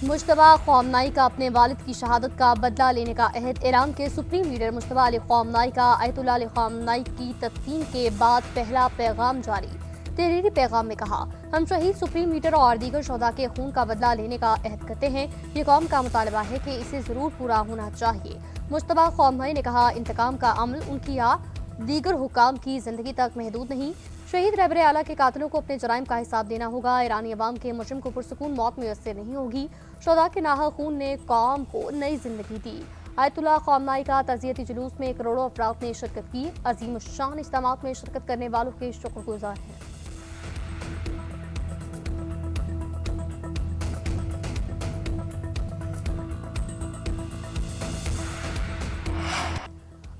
मुश्तबा ख़ामनेई का अपने वालिद की शहादत का बदला लेने का अहद। ईरान के सुप्रीम लीडर मुश्तबा अली ख़ामनेई का आयतुल्लाह अली ख़ामनेई की तदफीन के बाद पहला पैगाम जारी। तहरीरी पैगाम में कहा, हम शहीद सुप्रीम लीडर और दीगर शोहदा के खून का बदला लेने का अहद करते हैं। ये कौम का मुतालबा है कि इसे जरूर पूरा होना चाहिए। मुश्तबा ख़ामनेई ने कहा, इंतकाम का अमल उनकी या दीगर हुक्काम की जिंदगी तक महदूद नहीं। शहीद रहबर आला के कातिलों को अपने जराइम का हिसाब देना होगा। ईरानी अवाम के मुजरिम को पुरसुकून मौत मुयस्सर नहीं होगी। शोहदा के नाहक खून ने कौम को नई जिंदगी दी। आयतुल्लाह ख़ामनेई का तज़ियती जुलूस में करोड़ों अफराद ने शिरकत की। अजीम शान इज्तिमात में शिरकत करने वालों के शुक्रगुजार हैं।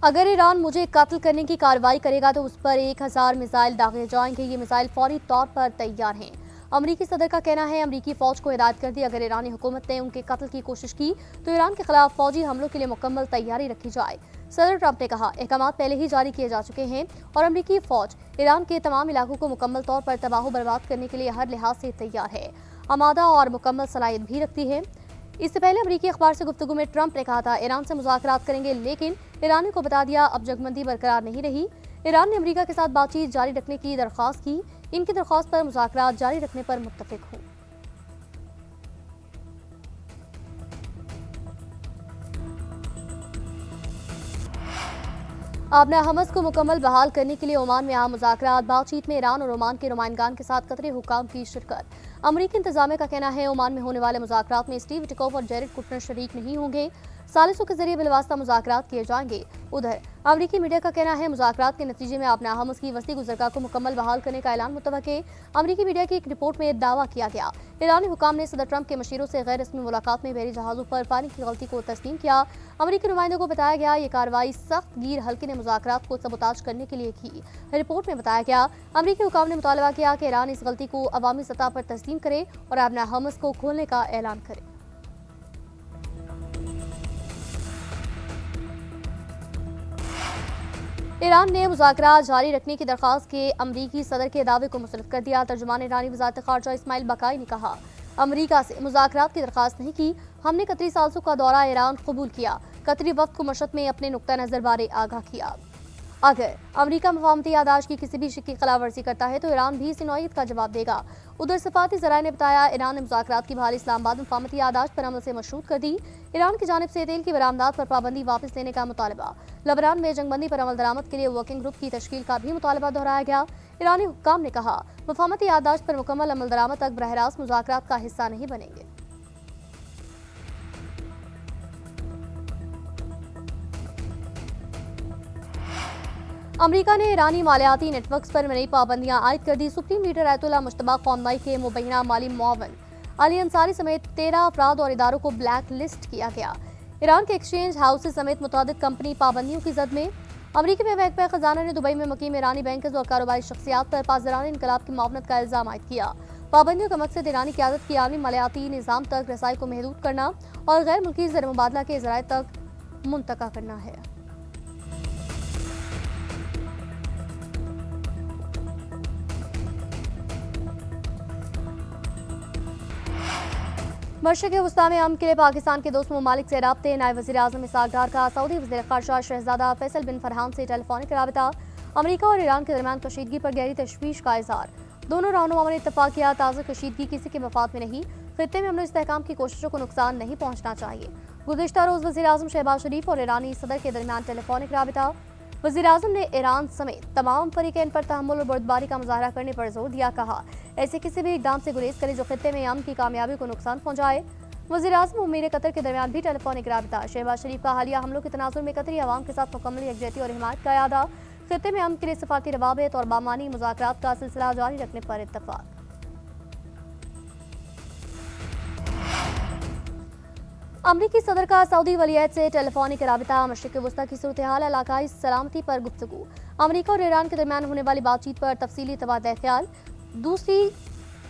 अगर ईरान मुझे कत्ल करने की कार्रवाई करेगा तो उस पर 1000 मिसाइल दागे जाएंगे। ये मिसाइल फौरी तौर पर तैयार हैं। अमरीकी सदर का कहना है, अमरीकी फौज को हिदायत कर दी, अगर ईरानी हुकूमत ने उनके कत्ल की कोशिश की तो ईरान के खिलाफ फौजी हमलों के लिए मुकम्मल तैयारी रखी जाए। सदर ट्रंप ने कहा, अहकामात पहले ही जारी किए जा चुके हैं और अमरीकी फौज ईरान के तमाम इलाकों को मुकम्मल तौर पर तबाह बर्बाद करने के लिए हर लिहाज से तैयार है, आमादा और मुकम्मल सलाहियत भी रखती है। इससे पहले अमरीकी अखबार से गुफ्तगू में ट्रंप ने कहा था, ईरान से मुज़ाकरात करेंगे, लेकिन ईरान को बता दिया अब जगबंदी बरकरार नहीं रही। ईरान ने अमरीका के साथ बातचीत जारी रखने की दरख्वास्त की। इनकी दरख्वास्त पर मुज़ाकरात जारी रखने पर मुत्तफिक हूँ। आपने हमस को मुकम्मल बहाल करने के लिए ओमान में आम मुज़ाकरात। बातचीत में ईरान और ओमान के नुमाइंदगान के साथ कतरी हुकाम की शिरकत। अमरीकी इंतजामिया का कहना है, ओमान में होने वाले मुज़ाकरात में स्टीव विटकोफ और जेरेड कुशनर शरीक नहीं होंगे। सालिसों के जरिए बिलवास्ता मुज़ाकरात किए जाएंगे। उधर अमरीकी मीडिया का कहना है, मुज़ाकरात के नतीजे में आपने हमस की वसी गुज़रगाह को मुकम्मल बहाल करने का ऐलान मुतवक्क है। अमरीकी मीडिया की एक रिपोर्ट में दावा किया गया, ईरानी हुकाम ने सदर ट्रंप के मशीरों से गैर रस्मी मुलाकात में बहरी जहाज़ों पर पानी की गलती को तस्लीम किया। अमरीकी नुमाइंदों को बताया गया, ये कार्रवाई सख्त गिर हल्के ने मुज़ाकरात को सबोताज करने के लिए की। रिपोर्ट में बताया गया, अमरीकी हुकाम ने मुतालबा किया कि ईरान इस गलती को अवामी सतह पर तस्लीम करे और आपने हमस को खोलने का ऐलान करे। ईरान ने मुज़ाकरात जारी रखने की दरख्वास्त के अमरीकी सदर के दावे को मुस्तरद कर दिया। तर्जुमान ईरानी वज़ारत ख़ारजा इस्माइल बकाई ने कहा, अमरीका से मुज़ाकरात की दरख्वास्त नहीं की, हमने कतरी सालसों का दौरा ईरान कबूल किया, कतरी वक्त को मशरत में अपने नुक्ता नज़र बारे आगाह किया। अगर अमरीका मफाहमती यादाश्त की किसी भी शिक की खिलाफवर्जी करता है तो ईरान भी इसी नौयत का जवाब देगा। उधर सफारती ज़राए ने बताया, ईरान ने मुज़ाकरात की बहाली इस्लामाबाद मफाहमती यादाश्त पर अमल से मशरूत कर दी। ईरान की जानिब से तेल की बरामदात पर पाबंदी वापस लेने का मुतालबा। लबनान में जंगबंदी पर अमल दरामद के लिए वर्किंग ग्रुप की तश्कील का भी मुतालबा दोहराया गया। ईरानी हुक्काम ने कहा, मफाहमती यादाश्त पर मुकम्मल अमल दरामद तक बरह रास्त मुज़ाकरात का हिस्सा नहीं बनेंगे। अमरीका ने ईरानी मालियाती नेटवर्क्स पर नई पाबंदियां आयद कर दी। सुप्रीम लीडर आयतुल्लाह मुश्तबा ख़ामनेई के मुबैना माली मुआवन अली अंसारी समेत 13 अफराद और इदारों को ब्लैक लिस्ट किया गया। ईरान के एक्सचेंज हाउसेज समेत मुतादिद कंपनी पाबंदियों की जद में। अमरीकी में महकमा खजाना ने दुबई में मुकीम ईरानी बैंकर्स और कारोबारी शख्सियात पर पासदाराना इनकलाब की मावनत का इल्जाम आयद किया। पाबंदियों का मकसद ईरानी क़यादत की आलमी मालियाती निज़ाम तक रसाई को महदूद करना और गैर मुल्की ज़र मुबादला के ज़राए तक मुंतका करना है। मशरिक़ वस्ता में अमन के लिए पाकिस्तान के दोस्त ममालिक से राब्ते। नायब वज़ीर आज़म इसहाक़ डार का सऊदी वज़ीर ख़ारजा शहज़ादा फैसल बिन फरहान से टेलीफोनिक राबता। अमरीका और ईरान के दरमियान कशीदगी पर गहरी तशवीश का इज़हार। दोनों रहनुमाओं ने इत्तफ़ाक़ किया, ताज़ा कशीदगी किसी के मफाद में नहीं, ख़ित्ते में अमन व इस्तेहकाम की कोशिशों को नुकसान नहीं पहुँचना चाहिए। गुज़िश्ता रोज़ वज़ीर आज़म शहबाज शरीफ और ईरानी सदर के दरमियान टेलीफोनिक राबता। वज़ीर आज़म ने ईरान समेत तमाम फ़रीक़ैन पर तहम्मुल और बुर्दबारी का मुज़ाहरा करने पर जोर दिया। कहा, ऐसे किसी भी इक़दाम से गुरेज करे जो ख़ित्ते में अमन की कामयाबी को नुकसान पहुँचाए। वज़ीर आज़म और अमीर कतर के दरमियान भी टेलीफोनिक राबता। शहबाज शरीफ का हालिया हमलों के तनाजुर में कतरी अवाम के साथ मुकम्मल यकजहती और हिमायत का यादा। ख़ित्ते में अमन के लिए सफ़ारती रवाबित और बामानी मुज़ाकरात का सिलसिला जारी रखने पर इत्तफ़ाक़। अमरीकी सदर का सऊदी वलीयत से टेलीफोनिक राबता। मशरिक़ वस्ता की सूरत हाल, इलाकाई सलामती पर गुफ्तगू। अमरीका और ईरान के दरमियान होने वाली बातचीत पर तफसीली तबादला ख्याल। दूसरी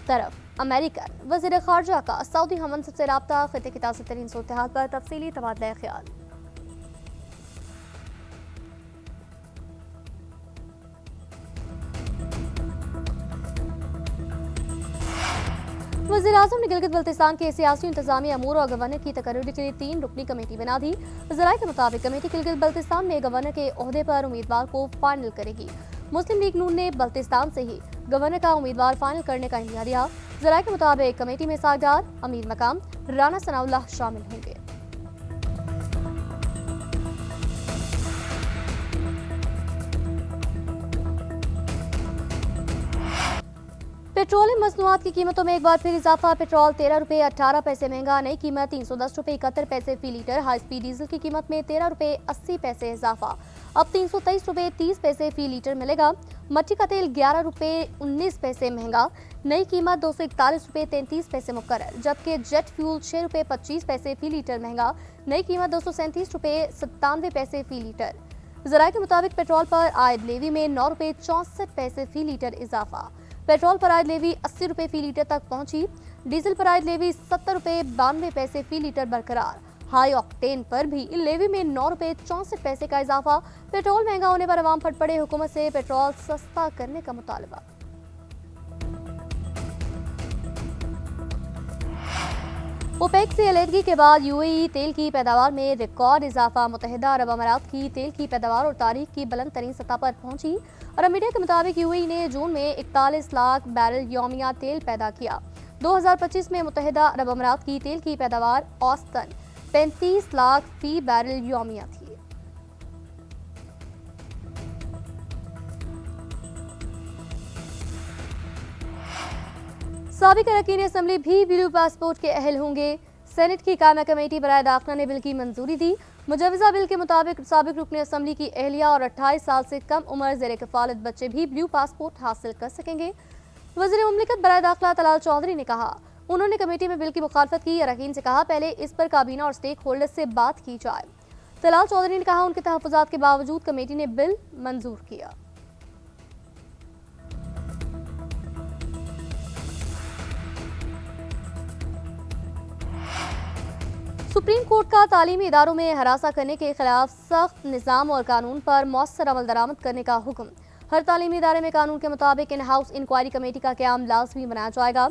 तरफ अमेरिकन वज़ीर ख़ारजा का सऊदी हममंसब से राब्ता। ख़ित्ते की ताज़ा तरीन सूरत हाल पर तफसीली तबादला ख्याल। वज़ीर-ए-आज़म ने गिलगित बल्तिस्तान के सियासी इंतजामी अमूर और गवर्नर की तकर्री के लिए 3 रुकनी कमेटी बना दी। ज़राए के मुताबिक कमेटी गिलगित बल्तिस्तान में गवर्नर के ओहदे पर उम्मीदवार को फाइनल करेगी। मुस्लिम लीग नून ने बल्तिस्तान से ही गवर्नर का उम्मीदवार फाइनल करने का इंदिया दिया। ज़राए के मुताबिक कमेटी में सागदार, अमीर मकाम राना सनाउल्लाह शामिल होंगे। पेट्रोलियम मसनूआत की कीमतों में एक बार फिर इजाफा। पेट्रोल 13 रुपये 18 पैसे महंगा, नई कीमत 310 रुपये 71 पैसे फी लीटर। हाई स्पीड डीजल की कीमत में 13 रुपये 80 पैसे इजाफा, अब 323 रुपये 30 पैसे फी लीटर मिलेगा। मट्टी का तेल 11 रुपये 19 पैसे महंगा, नई कीमत 241 रुपये 33 पैसे मुकर्रर। जबकि जेट फ्यूल 6 रुपये 25 पैसे फी लीटर महंगा, नई कीमत 237 रुपये 97 पैसे फी लीटर। ज़राए के मुताबिक पेट्रोल पर आयद लेवी में 9 रुपये 64 पैसे फी लीटर इजाफा। पेट्रोल पर आयद लेवी 80 रुपये फी लीटर तक पहुंची। डीजल पर आयद लेवी 70 रुपये 92 पैसे फी लीटर बरकरार। हाई ऑक्टेन पर भी लेवी में 9 रुपये 64 पैसे का इजाफा। पेट्रोल महंगा होने पर अवाम फट पड़े, हुकूमत से पेट्रोल सस्ता करने का मुतालबा। ओपेक से अलहदगी के बाद यूएई तेल की पैदावार में रिकॉर्ड इजाफा। मुत्तहिदा अरब अमारात की तेल की पैदावार और तारीख की बुलंद तरीन सतह पर पहुंची। अरब मीडिया के मुताबिक यूएई ने जून में 41 लाख बैरल यौमिया तेल पैदा किया। 2025 में मुत्तहिदा अरब अमारात की तेल की पैदावार औसतन 35 लाख फी बैरल यौमिया थी। साबिक अरकान असम्बली भी ब्लू पासपोर्ट के अहल होंगे। सेनेट की कायमा कमेटी बराए दाखिला ने बिल की मंजूरी दी। मुजवजा बिल के मुताबिक साबिक रुकन असम्बली की अहलिया और 28 साल से कम उम्र ज़ेर कफालत बच्चे भी ब्लू पासपोर्ट हासिल कर सकेंगे। वज़ीर मुमलिकत बराए दाखिला तलाल चौधरी ने कहा, उन्होंने कमेटी में बिल की मुखालफत की। अरकान से कहा पहले इस पर काबीना और स्टेक होल्डर से बात की जाए। तलाल चौधरी ने कहा उनके तहफ़्फ़ुज़ात के बावजूद कमेटी ने बिल मंजूर किया। सुप्रीम कोर्ट का तालीमी इदारों में हरासा करने के खिलाफ सख्त निज़ाम और कानून पर मौसर अमल दरामद करने का हुक्म। हर तालीमी इदारे में कानून के मुताबिक इन हाउस इंक्वायरी कमेटी का क़याम लाजमी बनाया जाएगा।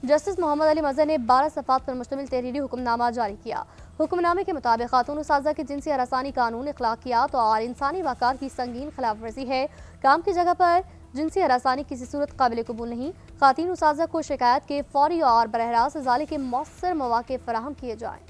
जस्टिस मोहम्मद अली मज़हर ने 12 सफ़ात पर मुश्तमिल तहरीरी हुक्मनामा जारी किया। हुक्मनामे के मुताबिक खातून साजा की जिनसी हरासानी कानून अखलाकियात और इंसानी वक़ार की संगीन खिलाफ वर्जी है। काम की जगह पर जिनसी हरासानी किसी सूरत काबिल कबूल नहीं। खातून साजा को शिकायत के फौरी और बरह रास्त इजाले के मौसर मौके फराहम किए जाएँ।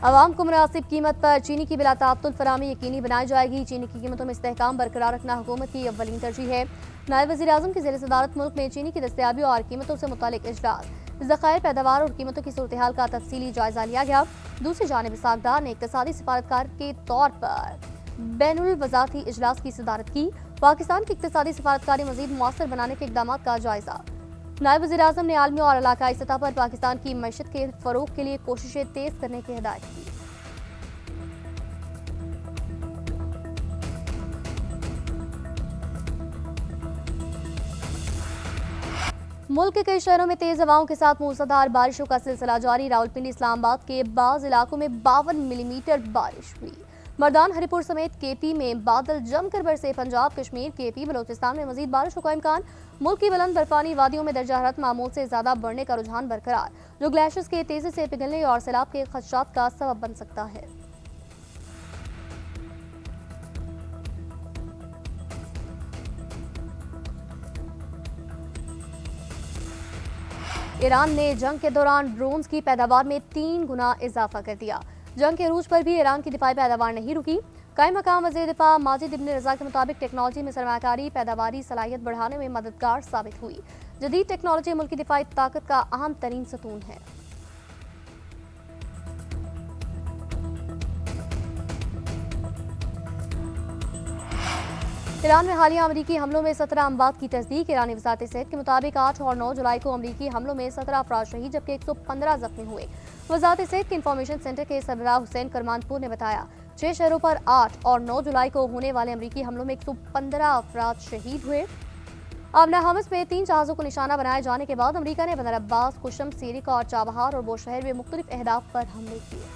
अवाम को मुनासिब कीमत पर चीनी की बिला ताअत्तुल फराहमी यकीनी बनाई जाएगी। चीनी की कीमतों में इस्तेहकाम बरकरार रखना हुकूमत की अव्वलीन तरजीह है। नायब वज़ीर-ए-आज़म की ज़ेर सदारत मुल्क में चीनी की दस्तयाबी और कीमतों से मुतालिक इजलास, ज़खायर पैदावार और कीमतों की सूरत हाल का तफसीली जायजा लिया गया। दूसरी जानिब सागदार ने इक़्तिसादी सिफारतकार के तौर पर बैनुल वज़ाती इजलास की सदारत की। पाकिस्तान की इक़्तिसादी सिफारतकारी मज़ीद मौसर बनाने के इक़दाम का जायजा। नायब वज़ीर-ए-आज़म ने आलमी और इलाकाई सतह पर पाकिस्तान की मईशत के फ़रोग़ के लिए कोशिशें तेज़ करने की हिदायत की। मुल्क के कई शहरों में तेज हवाओं के साथ मूसलाधार बारिशों का सिलसिला जारी। रावलपिंडी इस्लामाबाद के बाज़ इलाकों में 52 मिलीमीटर बारिश हुई। मर्दान हरिपुर समेत केपी में बादल जमकर बरसे। पंजाब, कश्मीर, केपी, बलोचिस्तान में मजीद बारिशों का इम्कान। मुल्क की बुलंद बर्फानी वादियों में दर्जा हरारत मामूल से ज्यादा बढ़ने का रुझान बरकरार, जो ग्लेशियर्स के तेजी से पिघलने और सैलाब के खदशात का सबब बन सकता है। ईरान ने जंग के दौरान ड्रोन्स की पैदावार में 3 गुना इजाफा कर दिया। जंग के अरूज पर भी ईरान की दिफाई पैदावार नहीं रुकी। कायम मकाम वज़ीर दिफा माजिद इब्न रज़ा के मुताबिक टेक्नोलॉजी में सरमायाकारी पैदावारी सलाहियत बढ़ाने में मददगार साबित हुई। जदीद टेक्नोलॉजी मुल्क की दिफाई ताकत का अहम तरीन सतून है। ईरान में हालिया अमरीकी हमलों में 17 अमवात की तस्दीक। ईरानी वज़ारत सेहत के मुताबिक 8 और 9 जुलाई को अमरीकी हमलों में 17 अफराद शहीद जबकि 115 जख्मी हुए। वज़ारत सेहत के इंफॉर्मेशन सेंटर के सरबराह हुसैन करमानपुर ने बताया 6 शहरों पर 8 और 9 जुलाई को होने वाले अमरीकी हमलों में 115 अफराद शहीद हुए। आमना हमस में 3 जहाज़ों को निशाना बनाए जाने के बाद अमरीका ने बंदर अब्बास, कुशम, सीरिक और चाबहार और बोशहर में मुख्तलिफ अहदाफ पर हमले किए।